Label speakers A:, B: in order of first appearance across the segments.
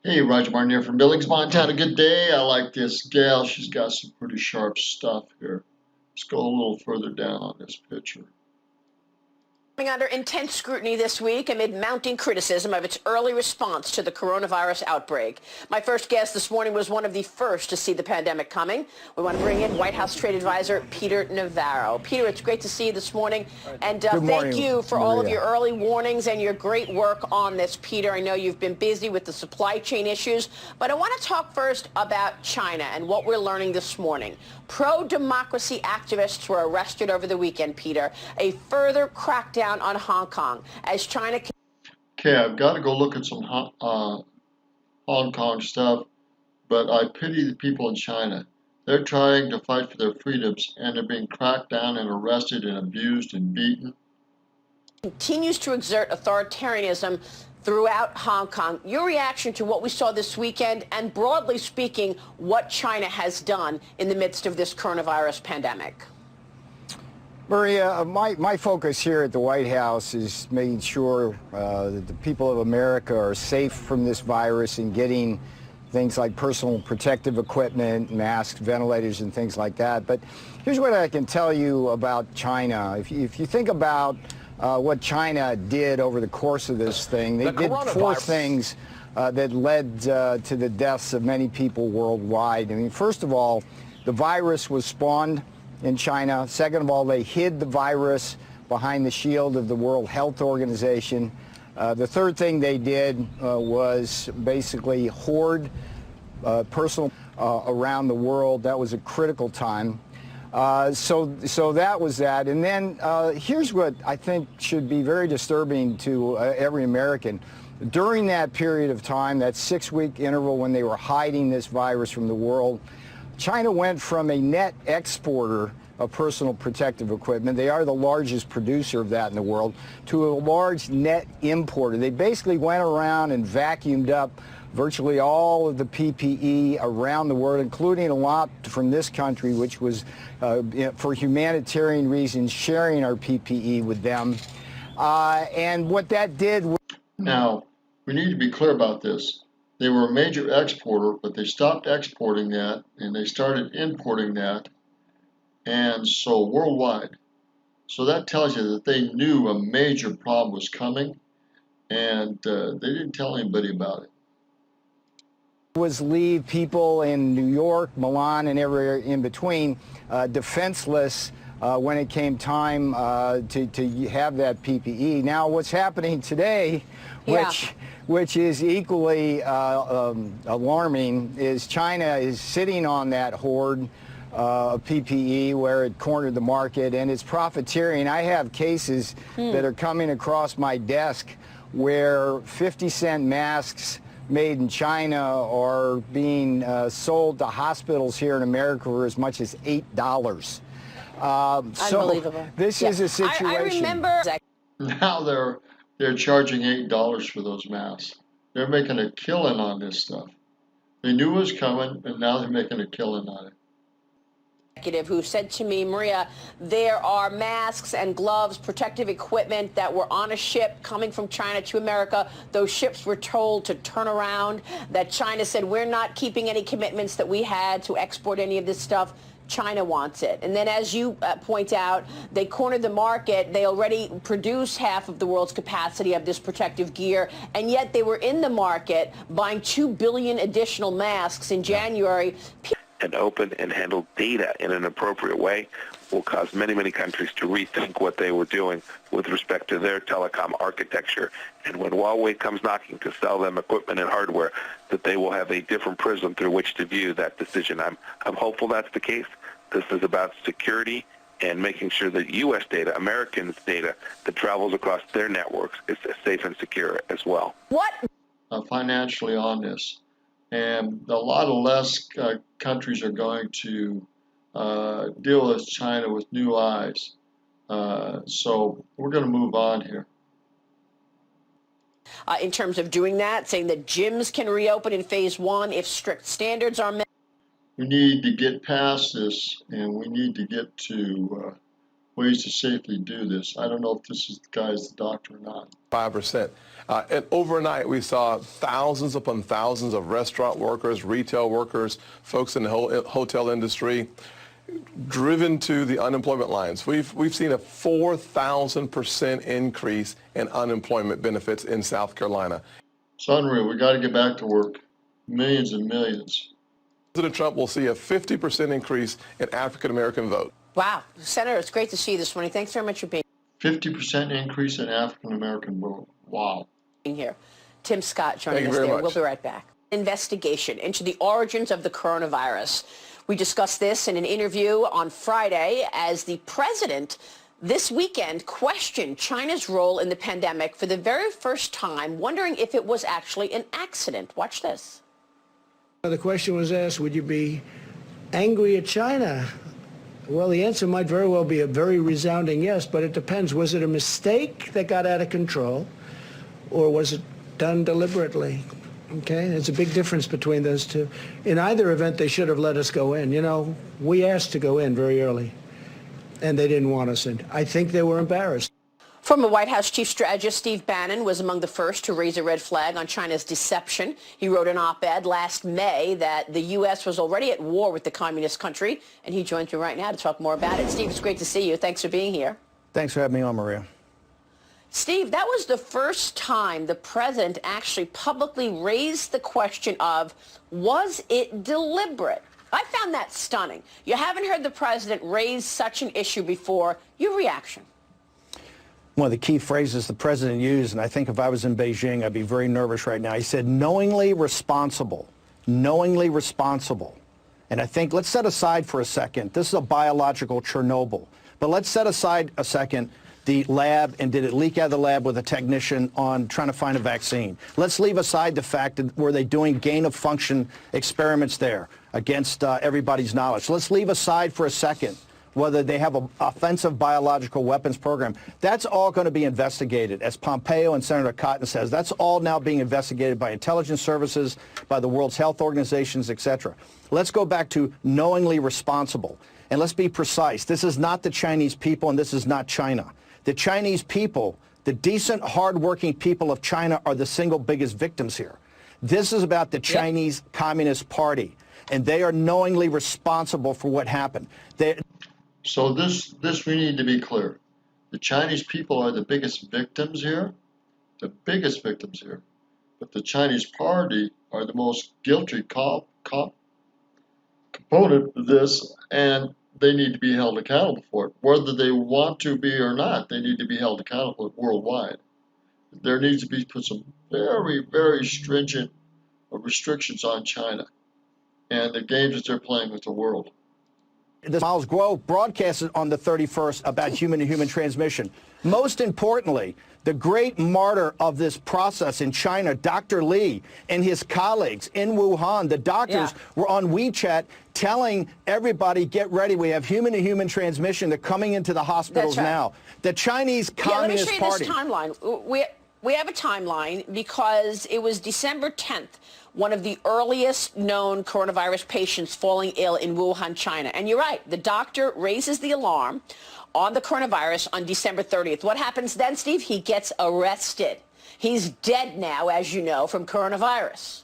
A: Hey, Roger Martin here from Billings, Montana. Good day. I like this gal. She's got some pretty sharp stuff here. Let's go a little further down on this picture.
B: Under intense scrutiny this week amid mounting criticism of its early response to the coronavirus outbreak. My first guest this morning was one of the first to see the pandemic coming. We want to bring in White House Trade Advisor Peter Navarro. Peter, it's great to see you this morning. And thank you for all of your early warnings and your great work on this, Peter. I know you've been busy with the supply chain issues, but I want to talk first about China and what we're learning this morning. Pro-democracy activists were arrested over the weekend, Peter. A further crackdown on Hong Kong as China...
A: Okay, I've got to go look at some Hong Kong stuff, but I pity the people in China. They're trying to fight for their freedoms, and they're being cracked down and arrested and abused and beaten.
B: Continues to exert authoritarianism throughout Hong Kong. Your reaction to what we saw this weekend and, broadly speaking, what China has done in the midst of this coronavirus pandemic?
C: Maria, my focus here at the White House is making sure that the people of America are safe from this virus and getting things like personal protective equipment, masks, ventilators, and things like that. But here's what I can tell you about China. If you think about what China did over the course of this thing, they did four things that led to the deaths of many people worldwide. I mean, first of all, the virus was spawned in China. Second of all, they hid the virus behind the shield of the World Health Organization. The third thing they did was basically hoard personal around the world. That was a critical time. So that was that. And then here's what I think should be very disturbing to every American. During that period of time, that 6-week interval when they were hiding this virus from the world, China went from a net exporter of personal protective equipment, they are the largest producer of that in the world, to a large net importer. They basically went around and vacuumed up virtually all of the PPE around the world, including a lot from this country, which was, for humanitarian reasons, sharing our PPE with them. And what that did...
A: Now, we need to be clear about this. They were a major exporter, but they stopped exporting that, and they started importing that, and so worldwide. So that tells you that they knew a major problem was coming, and they didn't tell anybody about it.
C: Was leave people in New York, Milan, and everywhere in between defenseless when it came time to have that PPE. Now, what's happening today, which is equally alarming, is China is sitting on that hoard of PPE where it cornered the market, and it's profiteering. I have cases that are coming across my desk where 50-cent masks made in China are being sold to hospitals here in America for as much as $8.
B: Unbelievable.
C: So this is a situation.
B: I remember.
A: Now they're charging $8 for those masks. They're making a killing on this stuff. They knew it was coming, and now they're making a killing on it.
B: Who said to me, Maria, there are masks and gloves, protective equipment that were on a ship coming from China to America. Those ships were told to turn around, that China said, we're not keeping any commitments that we had to export any of this stuff. China wants it. And then, as you point out, they cornered the market. They already produce half of the world's capacity of this protective gear, and yet they were in the market buying 2 billion additional masks in January.
D: And open and handle data in an appropriate way will cause many, many countries to rethink what they were doing with respect to their telecom architecture. And when Huawei comes knocking to sell them equipment and hardware, that they will have a different prism through which to view that decision. I'm hopeful that's the case. This is about security and making sure that U.S. data, Americans' data that travels across their networks is safe and secure as well.
B: What?
A: Financially on this. And a lot of less countries are going to deal with China with new eyes. So we're going to move on here.
B: In terms of doing that, saying that gyms can reopen in phase 1 if strict standards are met.
A: We need to get past this, and we need to get to ways to safely do this. I don't know if this is the guy's the doctor or not.
E: 5%. And overnight, we saw thousands upon thousands of restaurant workers, retail workers, folks in the hotel industry driven to the unemployment lines. We've seen a 4,000% increase in unemployment benefits in South Carolina.
A: It's unreal. We got to get back to work. Millions and millions.
E: President Trump will see a 50% increase in African-American vote.
B: Wow. Senator, it's great to see you this morning. Thanks very much for being
A: 50% increase in African-American vote. Wow.
B: here. Tim Scott joining us there. We'll be right back. Investigation into the origins of the coronavirus. We discussed this in an interview on Friday as the president this weekend questioned China's role in the pandemic for the very first time, wondering if it was actually an accident. Watch this.
F: The question was asked, would you be angry at China? Well, the answer might very well be a very resounding yes, but it depends. Was it a mistake that got out of control, or was it done deliberately? Okay, there's a big difference between those two. In either event, they should have let us go in. You know, we asked to go in very early, and they didn't want us in. I think they were embarrassed.
B: Former White House Chief Strategist Steve Bannon was among the first to raise a red flag on China's deception. He wrote an op-ed last May that the U.S. was already at war with the communist country, and he joins me right now to talk more about it. Steve, it's great to see you. Thanks for being here.
C: Thanks for having me on, Maria.
B: Steve, that was the first time the president actually publicly raised the question of, was it deliberate? I found that stunning. You haven't heard the president raise such an issue before. Your reaction?
G: One of the key phrases the president used, and I think if I was in Beijing, I'd be very nervous right now. He said, knowingly responsible, knowingly responsible. And I think, let's set aside for a second, this is a biological Chernobyl, but let's set aside a second the lab, and did it leak out of the lab with a technician on trying to find a vaccine? Let's leave aside the fact that were they doing gain-of-function experiments there against everybody's knowledge. Let's leave aside for a second whether they have an offensive biological weapons program. That's all going to be investigated. As Pompeo and Senator Cotton says, that's all now being investigated by intelligence services, by the World Health Organizations, etc. Let's go back to knowingly responsible. And let's be precise. This is not the Chinese people, and this is not China. The Chinese people, the decent, hardworking people of China, are the single biggest victims here. This is about the Chinese Communist Party, and they are knowingly responsible for what happened.
A: So this we need to be clear. The Chinese people are the biggest victims here, but the Chinese Party are the most guilty component of this, and they need to be held accountable for it. Whether they want to be or not, they need to be held accountable worldwide. There needs to be put some very, very stringent restrictions on China and the games that they're playing with the world.
G: Miles Grove broadcasted on the 31st about human-to-human transmission. Most importantly, the great martyr of this process in China, Dr. Li, and his colleagues in Wuhan, the doctors were on WeChat telling everybody, get ready, we have human-to-human transmission. They're coming into the hospitals now. The Chinese Communist Party.
B: Let me show you this timeline. We have a timeline because it was December 10th, one of the earliest known coronavirus patients falling ill in Wuhan, China. And you're right, the doctor raises the alarm on the coronavirus on December 30th. What happens then, Steve? He gets arrested. He's dead now, as you know, from coronavirus.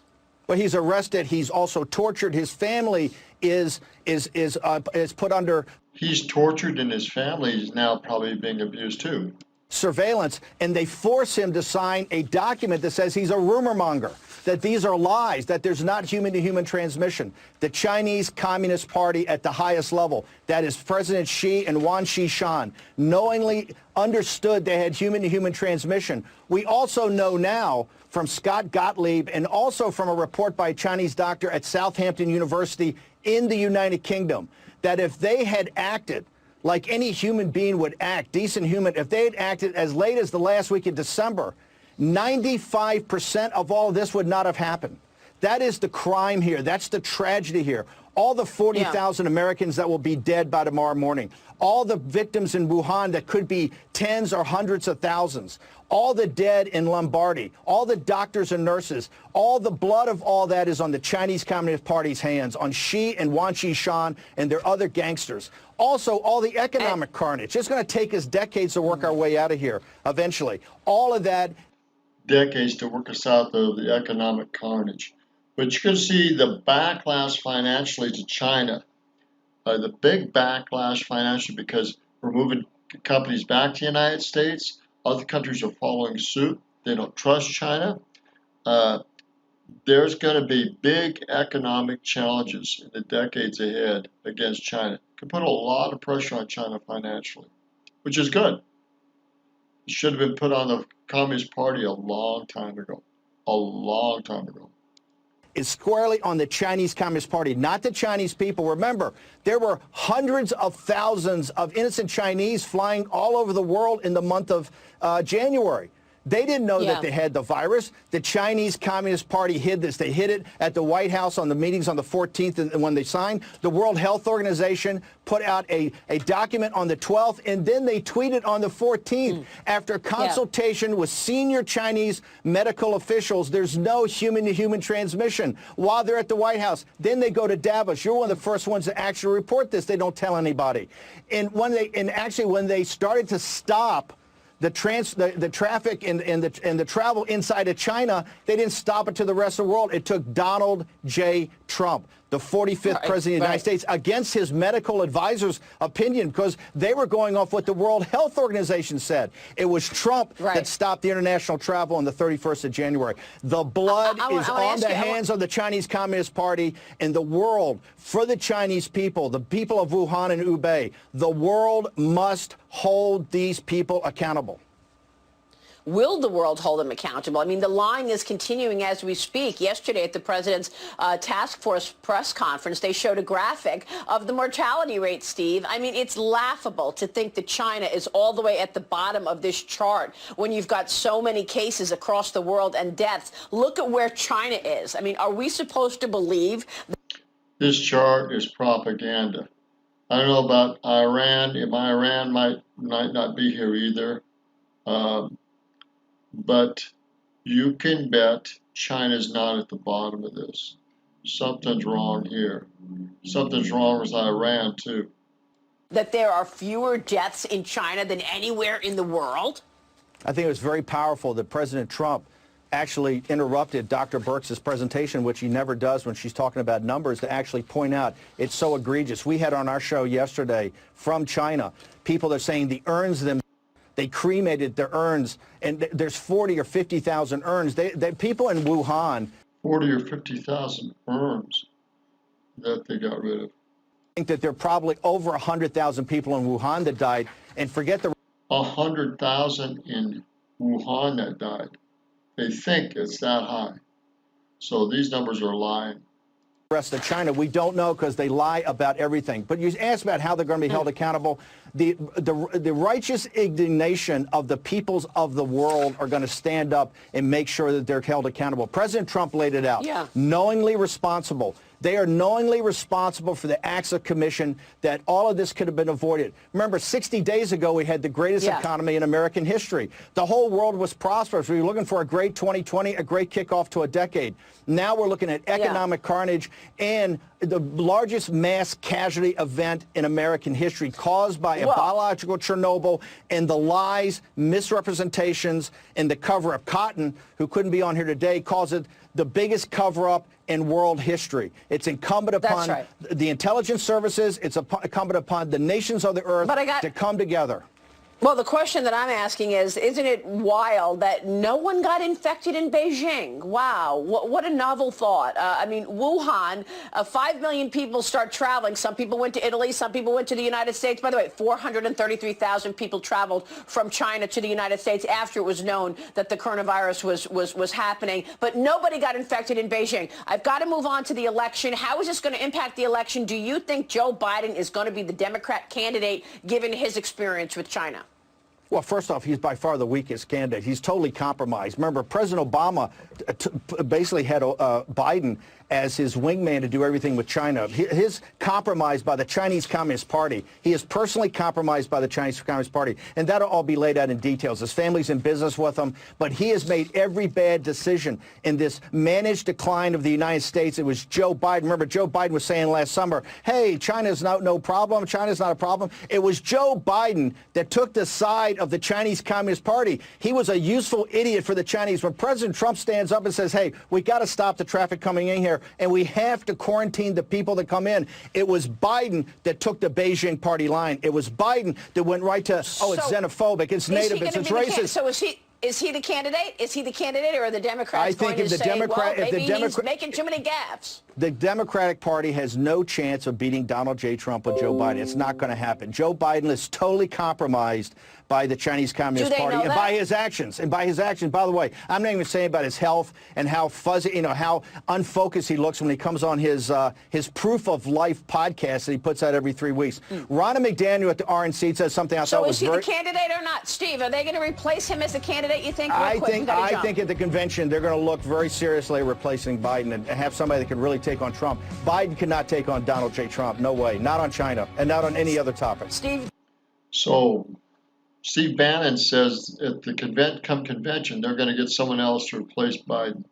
G: Well, he's arrested. He's also tortured. His family is put under.
A: He's tortured, and his family is now probably being abused too.
G: Surveillance, and they force him to sign a document that says he's a rumor monger, that these are lies, that there's not human-to-human transmission. The Chinese Communist Party at the highest level, that is President Xi and Wan Xishan, knowingly understood they had human-to-human transmission. We also know now from Scott Gottlieb and also from a report by a Chinese doctor at Southampton University in the United Kingdom that if they had acted like any human being would act, decent human, if they had acted as late as the last week of December, 95% of all of this would not have happened. That is the crime here. That's the tragedy here. All the 40,000 Americans that will be dead by tomorrow morning. All the victims in Wuhan that could be tens or hundreds of thousands. All the dead in Lombardy. All the doctors and nurses. All the blood of all that is on the Chinese Communist Party's hands, on Xi and Wan Xishan and their other gangsters. Also, all the economic carnage. It's going to take us decades to work our way out of here eventually. All of that.
A: decades to work us out of the economic carnage. But you can see the backlash financially to China, the big backlash financially because we're moving companies back to the United States. Other countries are following suit. They don't trust China. There's going to be big economic challenges in the decades ahead against China. It can put a lot of pressure on China financially, which is good. It should have been put on the Communist Party a long time ago. A long time ago.
G: Is squarely on the Chinese Communist Party, not the Chinese people. Remember, there were hundreds of thousands of innocent Chinese flying all over the world in the month of January. They didn't know that they had the virus. The Chinese Communist Party hid this. They hid it at the White House on the meetings on the 14th and when they signed. The World Health Organization put out a document on the 12th, and then they tweeted on the 14th. After consultation with senior Chinese medical officials, there's no human-to-human transmission while they're at the White House. Then they go to Davos. You're one of the first ones to actually report this. They don't tell anybody. And when they started to stop the traffic and the travel inside of China, they didn't stop it to the rest of the world. It took Donald J. Trump, the 45th president of the United States, against his medical advisor's opinion, because they were going off what the World Health Organization said. It was Trump that stopped the international travel on the 31st of January. The blood is on the hands of the Chinese Communist Party and the world. For the Chinese people, the people of Wuhan and Hubei, the world must hold these people accountable.
B: Will the world hold them accountable? I mean, the lying is continuing as we speak. Yesterday at the president's task force press conference, they showed a graphic of the mortality rate, Steve. I mean, it's laughable to think that China is all the way at the bottom of this chart when you've got so many cases across the world and deaths. Look at where China is. I mean, are we supposed to believe?
A: This chart is propaganda. I don't know about Iran. Iran might not be here either. But you can bet China's not at the bottom of this. Something's wrong here. Something's wrong with Iran, too.
B: That there are fewer deaths in China than anywhere in the world?
G: I think it was very powerful that President Trump actually interrupted Dr. Birx's presentation, which he never does when she's talking about numbers, to actually point out it's so egregious. We had on our show yesterday from China people that are saying the urns they cremated their urns, and there's 40 or 50,000 urns. People in Wuhan,
A: 40 or 50,000 urns that they got rid of.
G: Think that there are probably over 100,000 people in Wuhan that died, and forget the
A: 100,000 in Wuhan that died. They think it's that high. So these numbers are lying.
G: Rest of China, we don't know because they lie about everything. But you asked about how they're going to be held accountable. The righteous indignation of the peoples of the world are going to stand up and make sure that they're held accountable. President Trump laid it out. Knowingly responsible. They are knowingly responsible for the acts of commission that all of this could have been avoided. Remember, 60 days ago, we had the greatest economy in American history. The whole world was prosperous. We were looking for a great 2020, a great kickoff to a decade. Now we're looking at economic carnage and the largest mass casualty event in American history caused by a biological Chernobyl and the lies, misrepresentations, and the cover-up. Cotton, who couldn't be on here today, calls it the biggest cover-up in world history. It's incumbent upon the intelligence services, it's incumbent upon the nations of the earth to come together.
B: Well, the question that I'm asking is, isn't it wild that no one got infected in Beijing? Wow, what a novel thought. I mean, Wuhan, 5 million people start traveling. Some people went to Italy, some people went to the United States. By the way, 433,000 people traveled from China to the United States after it was known that the coronavirus was happening. But nobody got infected in Beijing. I've got to move on to the election. How is this going to impact the election? Do you think Joe Biden is going to be the Democrat candidate given his experience with China?
G: Well, first off, he's by far the weakest candidate. He's totally compromised. Remember, President Obama basically had Biden as his wingman to do everything with China. His compromised by the Chinese Communist Party. He is personally compromised by the Chinese Communist Party. And that'll all be laid out in details. His family's in business with him. But he has made every bad decision in this managed decline of the United States. It was Joe Biden. Remember, Joe Biden was saying last summer, hey, China's no problem. China's not a problem. It was Joe Biden that took the side idiot of the Chinese Communist Party. He was a useful idiot for the Chinese. When President Trump stands up and says, hey, we got to stop the traffic coming in here, and we have to quarantine the people that come in, it was Biden that took the Beijing party line. It was Biden that went right to, oh, it's xenophobic, it's native, it's racist.
B: So is he the candidate? Is he the candidate, or are the Democrats going to say, well, maybe he's making too many gaffes?
G: The Democratic Party has no chance of beating Donald J. Trump with Joe Biden. It's not going to happen. Joe Biden is totally compromised by the Chinese Communist Party and by his actions. And by his actions, by the way, I'm not even saying about his health and how fuzzy, you know, how unfocused he looks when he comes on his Proof of Life podcast that he puts out every 3 weeks. Ronna McDaniel at the RNC says something I thought was very...
B: So is he the candidate or not? Steve, are they going to replace him as the candidate, you think?
G: I think at the convention they're going to look very seriously at replacing Biden and have somebody that can really take on Trump. Biden cannot take on Donald J. Trump. No way. Not on China and not on any other topic.
B: Steve?
A: So Steve Bannon says at the convention they're going to get someone else to replace Biden.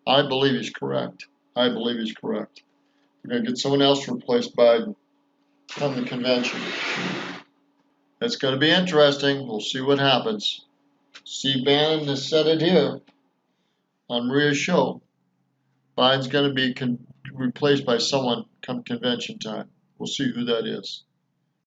A: I believe he's correct. I believe he's correct. They're going to get someone else to replace Biden come the convention. It's going to be interesting. We'll see what happens. Steve Bannon has said it here on Maria's show. Biden's going to be replaced by someone come convention time. We'll see who that is.